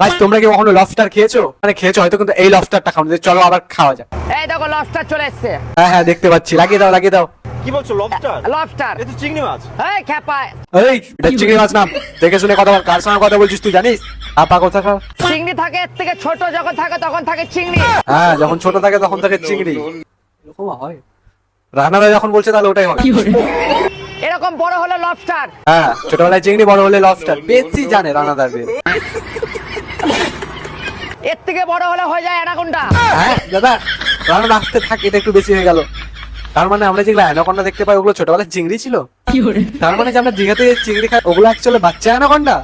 ভাই তোমরা কি কখনো লবস্টার খেয়েছো? মানে খেয়েছো হয়তো, কিন্তু এই লবস্টারটা খাও না। চলো আবার খাওয়া যাক। এই দেখো লবস্টার চলে এসছে। হ্যাঁ হ্যাঁ দেখতে পাচ্ছি, লাগিয়ে দাও লাগিয়ে দাও। কি বলছো লবস্টার? লবস্টার এ তো চিংড়ি মাছ। এই খেপা, এই এটা চিংড়ি মাছ না, দেখে শুনে কথা বল। কার সঙ্গে কথা বলছিস তুই জানিস? আপা কথা খা। চিংড়ি থাকে এর থেকে ছোট, যখন থাকে তখন থাকে চিংড়ি। হ্যাঁ যখন ছোট থাকে তখন থাকে চিংড়ি। এরকম হয়? রান্নারা যখন বলছে তাহলে ওটাই হবে। এরকম বড় হলো লবস্টার। হ্যাঁ ছোটবেলায় চিংড়ি, বড় হলে লবস্টার। বেশি জানে রান্নাদার বের। এর থেকে বড় হলে হয়ে যায় অ্যানাকোন্ডা। হ্যাঁ দাদা, রান্না আসতে থাকে, এটা একটু বেশি হয়ে গেল। তার মানে আমরা যেগুলো অ্যানাকন্ডা দেখতে পাই ওগুলো ছোটবেলায় চিংড়ি ছিল। তার মানে যে আমরা দীঘাতে চিংড়ি খাই ওগুলো অ্যাকচুয়ালি বাচ্চা অ্যানাকন্ডা।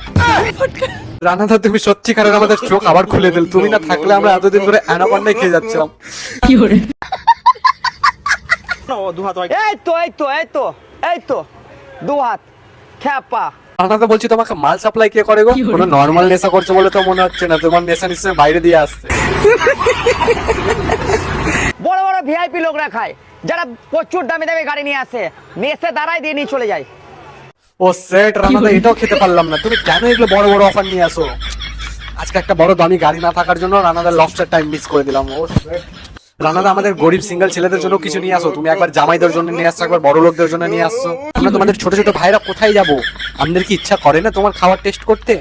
রান্নাদার তুমি সত্যি কারণ আমাদের চোখ আবার খুলে দিল। তুমি না থাকলে আমরা এতদিন ধরে অ্যানাকন্ডাই খেয়ে যাচ্ছিলাম। না ও দু হাত হয়। এই তো এই তো এই তো এই তো দু হাত খেপা। রান্নাদা বলছি তোমাকে মাল সাপ্লাই কে করে গো? কোনো নর্মাল নেশা করছো বলে তো মনে হচ্ছে না। তোমার নেশা নিশ্চয়ই বাইরে দিয়ে আসছে। বড় বড় ভিআইপি লোকরা খায়, যারা প্রচুর দামি দামি গাড়ি নিয়ে আসে, মেসে দাঁড়ায় দিয়ে নিয়ে চলে যায়। ও সেট, রান্নাদা এটাও খেতে পারলাম না। তুমি কেন এগুলো বড় বড় অফার নিয়ে আসো? আজকে একটা বড় দামি গাড়ি না থাকার জন্য রান্নাদার লবস্টার টাইম মিস করে দিলাম। ও সেট, রান্নাদা আমাদের গরিব সিঙ্গেল ছেলেদের জন্য কিছু নিয়ে আসো। তুমি একবার জামাইদের জন্য নিয়ে আসছো, একবার বড় লোকদের জন্য নিয়ে আসছো। আমরা তোমাদের ছোট ছোট ভাইরা কোথায় যাবো? আমাদের কি ইচ্ছা করে না তোমার খাবার টেস্ট করতে?